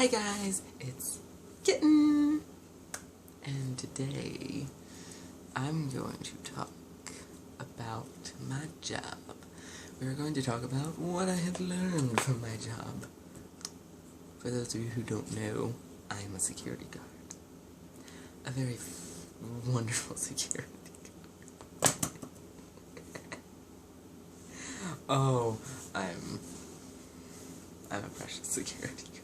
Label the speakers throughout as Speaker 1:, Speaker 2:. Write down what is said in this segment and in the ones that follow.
Speaker 1: Hi guys, it's Kitten, and today I'm going to talk about my job. We're going to talk about what I have learned from my job. For those of you who don't know, I am a security guard. A very wonderful security guard. Oh, I'm a precious security guard.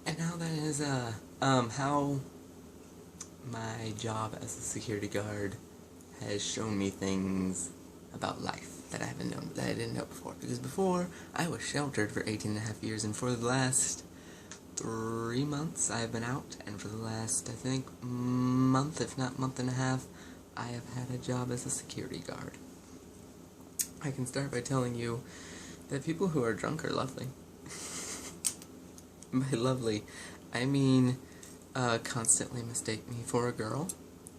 Speaker 1: And now that is how my job as a security guard has shown me things about life that I haven't known, that I didn't know before. Because before, I was sheltered for 18.5 years, and for the last 3 months I have been out, and for the last, I think, month, if not month and a half, I have had a job as a security guard. I can start by telling you that people who are drunk are lovely. By lovely, I mean constantly mistake me for a girl,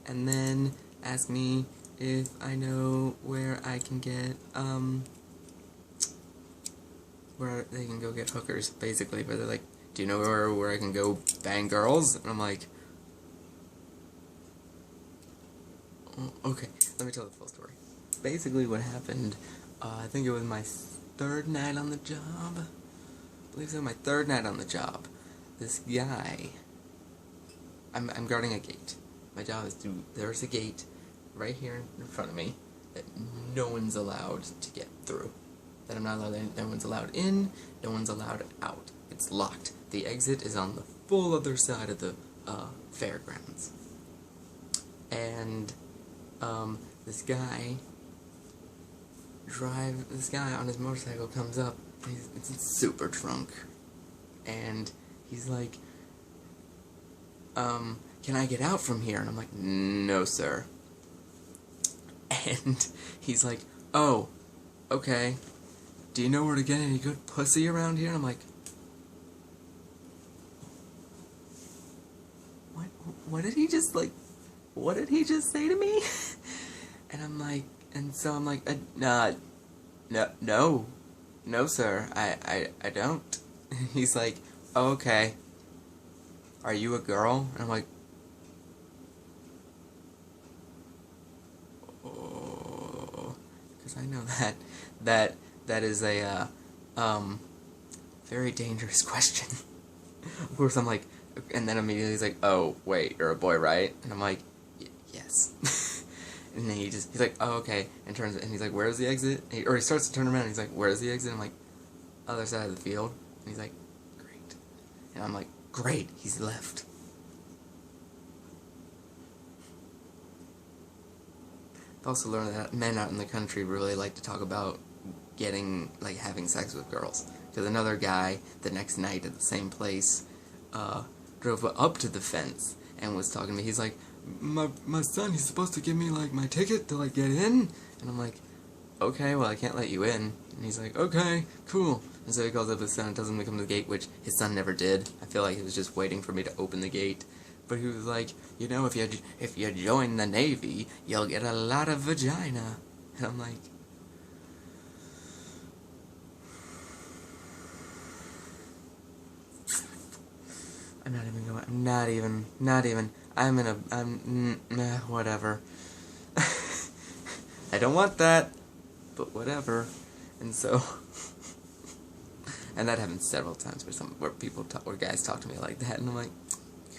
Speaker 1: and then ask me if I know where I can get, where they can go get hookers, basically, where they're like, do you know where I can go bang girls? And I'm like, oh, okay, let me tell the full story. Basically what happened, I think it was my third night on the job. I believe so, my third night on the job. This guy, I'm guarding a gate. My job is there's a gate right here in front of me that no one's allowed to get through. That I'm not allowed in, no one's allowed in, no one's allowed out. It's locked. The exit is on the full other side of the fairgrounds. And this guy on his motorcycle comes up. He's super drunk, and he's like, can I get out from here? And I'm like, no, sir. And he's like, oh, okay. Do you know where to get any good pussy around here? And I'm like, what did he just, like, what did he just say to me? And I'm like, no, sir, I don't. He's like, oh, okay. Are you a girl? And I'm like, oh, because I know that is a very dangerous question. Of course, I'm like, and then immediately he's like, oh, wait, you're a boy, right? And I'm like, yes. And then he's like, oh, okay, and he's like, where's the exit? Or he starts to turn around, and he's like, where's the exit? I'm like, other side of the field. And he's like, great. And I'm like, great, he's left. I've also learned that men out in the country really like to talk about having sex with girls. Because another guy, the next night at the same place, drove up to the fence and was talking to me. He's like, my son, he's supposed to give me, like, my ticket to, like, get in? And I'm like, okay, well, I can't let you in. And he's like, okay, cool. And so he calls up his son and tells him to come to the gate, which his son never did. I feel like he was just waiting for me to open the gate. But he was like, you know, if you join the Navy, you'll get a lot of vagina. And I'm like, whatever. I don't want that, but whatever. And so, and that happens several times where guys talk to me like that, and I'm like,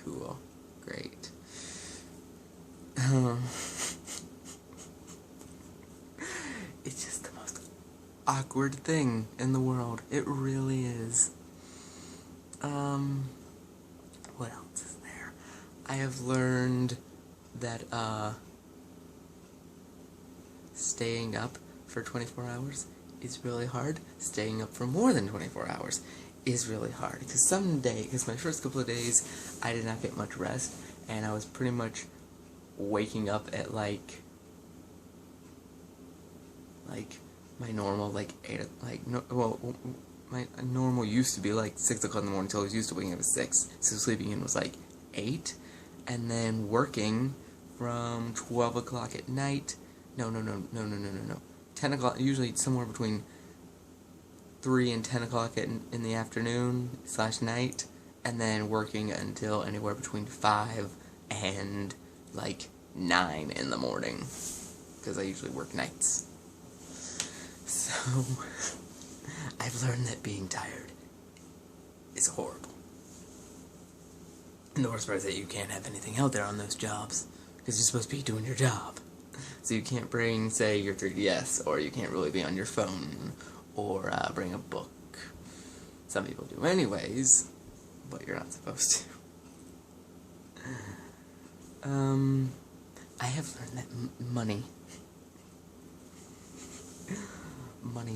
Speaker 1: cool, great. It's just the most awkward thing in the world. It really is. What else is there? I have learned that, staying up for 24 hours is really hard. Staying up for more than 24 hours is really hard. Because my first couple of days, I did not get much rest, and I was pretty much waking up at, like my normal, my normal used to be, 6 o'clock in the morning until I was used to waking up at 6. So sleeping in was, 8. And then working from 12 o'clock at night. No. 10 o'clock, usually somewhere between 3 and 10 o'clock in the afternoon / night, and then working until anywhere between 5 and like 9 in the morning, because I usually work nights. So I've learned that being tired is horrible. And the worst part is that you can't have anything out there on those jobs, because you're supposed to be doing your job. So you can't bring, say, your 3DS, or you can't really be on your phone, or bring a book. Some people do anyways, but you're not supposed to. I have learned that money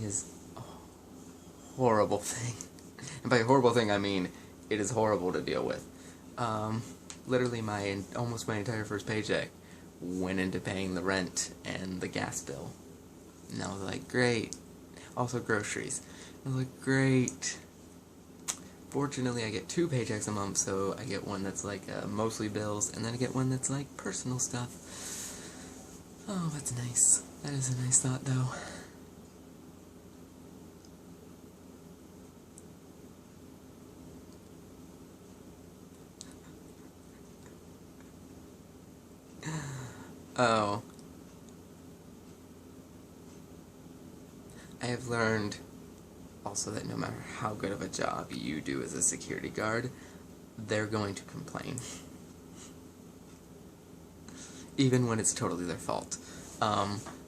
Speaker 1: is a horrible thing. And by a horrible thing, I mean it is horrible to deal with. Literally almost my entire first paycheck went into paying the rent and the gas bill. And I was like, great. Also groceries. I was like, great. Fortunately, I get 2 paychecks a month, so I get one that's like mostly bills, and then I get one that's like personal stuff. Oh, that's nice. That is a nice thought, though. Oh. I have learned also that no matter how good of a job you do as a security guard, they're going to complain. Even when it's totally their fault.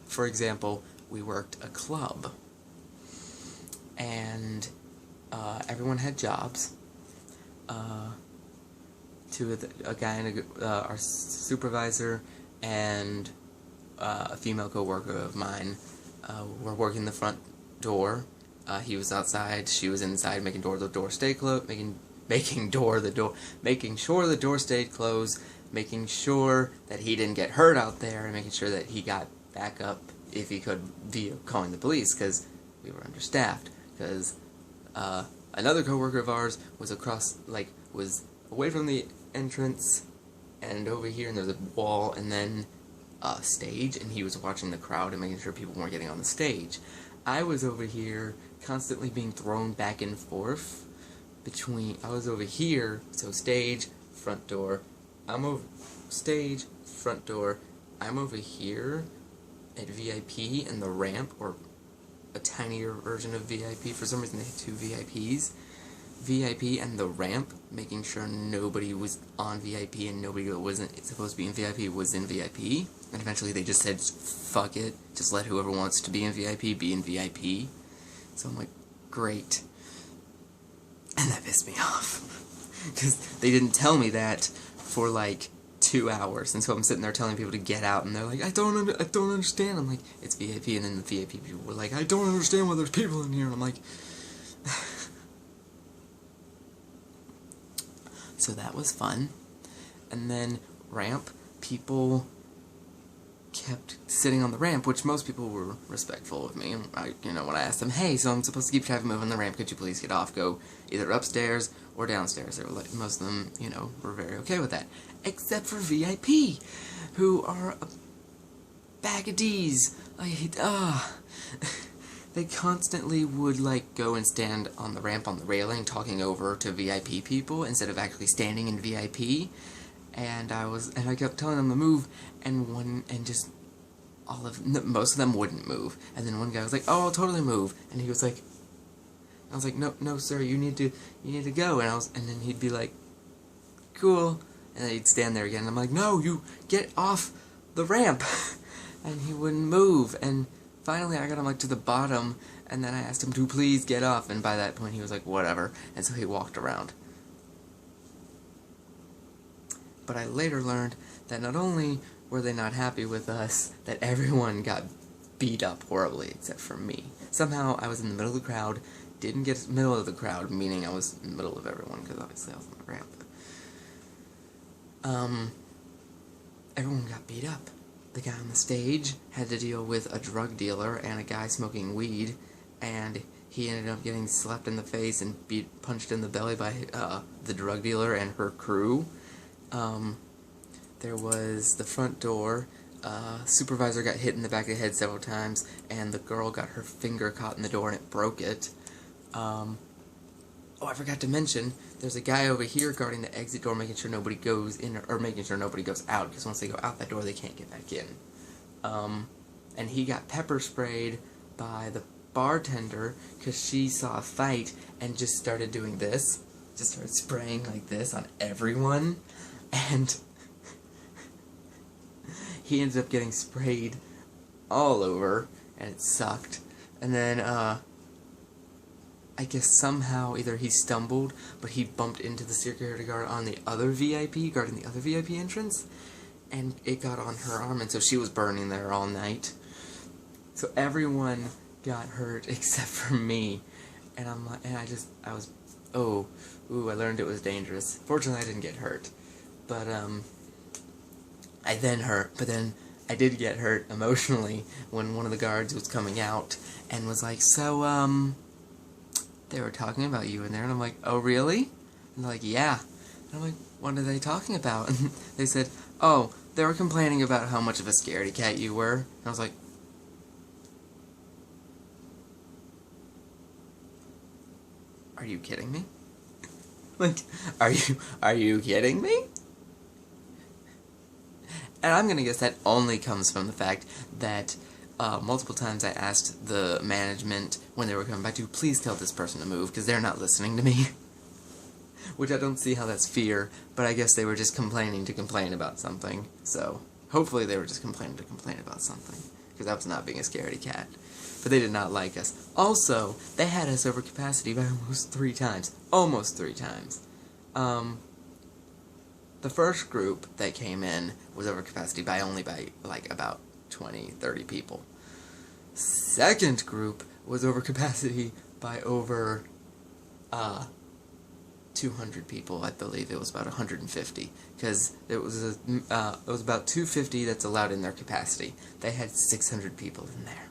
Speaker 1: For example, we worked a club, and everyone had jobs. A guy and our supervisor and a female co-worker of mine were working the front door. He was outside, she was inside, making sure the door stayed closed, making sure the door stayed closed, making sure that he didn't get hurt out there, and making sure that he got back up if he could via calling the police, because we were understaffed. Because another coworker of ours was was away from the entrance and over here, and there's a wall and then a stage, and he was watching the crowd and making sure people weren't getting on the stage. I was over here constantly being thrown back and forth I was over here, so stage, front door, I'm over stage, front door, I'm over here at VIP and the ramp, or a tinier version of VIP. For some reason they had 2 VIPs. VIP and the ramp, making sure nobody was on VIP and nobody that wasn't supposed to be in VIP was in VIP. And eventually they just said, fuck it, just let whoever wants to be in VIP be in VIP. So I'm like, great. And that pissed me off. Because they didn't tell me that for like 2 hours. And so I'm sitting there telling people to get out, and they're like, I don't understand. I'm like, it's VIP. And then the VIP people were like, I don't understand why there's people in here. And I'm like... So that was fun. And then ramp, people kept sitting on the ramp, which most people were respectful of me. And when I asked them, hey, so I'm supposed to keep traffic moving on the ramp, could you please get off, go either upstairs or downstairs? They were like, most of them, were very okay with that. Except for VIP, who are a bag of D's. They constantly would, go and stand on the ramp on the railing talking over to VIP people instead of actually standing in VIP. And I kept telling them to move, and most of them wouldn't move. And then one guy was like, oh, I'll totally move. And he was like, I was like, no, sir, you need to go. And then he'd be like, cool. And then he'd stand there again. And I'm like, no, you get off the ramp. And he wouldn't move. And finally, I got him, to the bottom, and then I asked him to please get off, and by that point, he was like, whatever, and so he walked around. But I later learned that not only were they not happy with us, that everyone got beat up horribly, except for me. Somehow, I was in the middle of the crowd, didn't get middle of the crowd, meaning I was in the middle of everyone, because obviously I was on the ramp. Everyone got beat up. The guy on the stage had to deal with a drug dealer and a guy smoking weed, and he ended up getting slapped in the face and punched in the belly by the drug dealer and her crew. There was the front door. supervisor got hit in the back of the head several times, and the girl got her finger caught in the door and it broke it. Oh, I forgot to mention, there's a guy over here guarding the exit door, making sure nobody goes in, or making sure nobody goes out, because once they go out that door, they can't get back in. And he got pepper sprayed by the bartender, because she saw a fight, and just started doing this. Just started spraying like this on everyone, and he ended up getting sprayed all over, and it sucked. And then, I guess somehow either he stumbled, but he bumped into the security guard on the other VIP, guarding the other VIP entrance, and it got on her arm, and so she was burning there all night. So everyone got hurt except for me, and I learned it was dangerous. Fortunately, I didn't get hurt, but I did get hurt emotionally when one of the guards was coming out and was like, so, they were talking about you in there, and I'm like, oh, really? And they're like, yeah. And I'm like, what are they talking about? And they said, oh, they were complaining about how much of a scaredy cat you were. And I was like, are you kidding me? Like, are you kidding me? And I'm gonna guess that only comes from the fact that multiple times I asked the management when they were coming back to, please tell this person to move, because they're not listening to me. Which I don't see how that's fear, but I guess they were just complaining to complain about something. So, hopefully they were just complaining to complain about something, because that was not being a scaredy cat. But they did not like us. Also, they had us over capacity by almost 3 times. Almost 3 times. The first group that came in was over capacity by like about 20, 30 people. Second group was over capacity by over 200 people. I believe it was about 150, because it was about 250 that's allowed in their capacity. They had 600 people in there.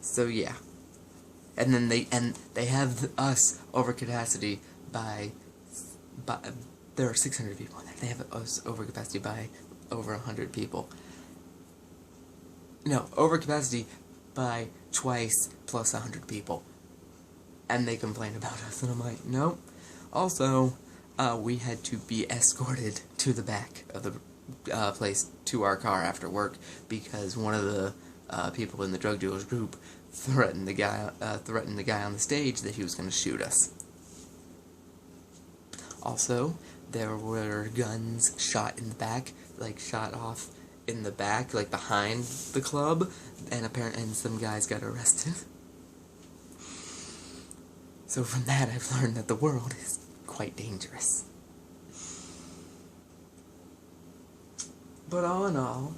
Speaker 1: So yeah. And then they have us over capacity by there are 600 people in there. They have us over capacity by over 100 people. No, over capacity by twice plus 100 people. And they complain about us, and I'm like, nope. Also, we had to be escorted to the back of the place to our car after work, because one of the people in the drug dealers group threatened the guy on the stage that he was going to shoot us. Also, there were guns shot in the back, like shot off in the back, like behind the club, and some guys got arrested. So from that, I've learned that the world is quite dangerous. But all in all,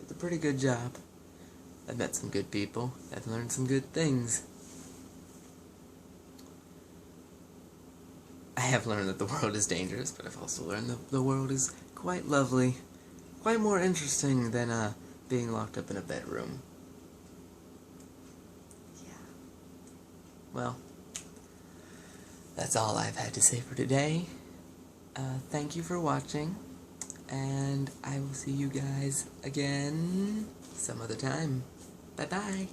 Speaker 1: it's a pretty good job. I've met some good people. I've learned some good things. I have learned that the world is dangerous, but I've also learned that the world is quite lovely. Quite more interesting than being locked up in a bedroom. Yeah. Well, that's all I've had to say for today. Thank you for watching, and I will see you guys again some other time. Bye-bye.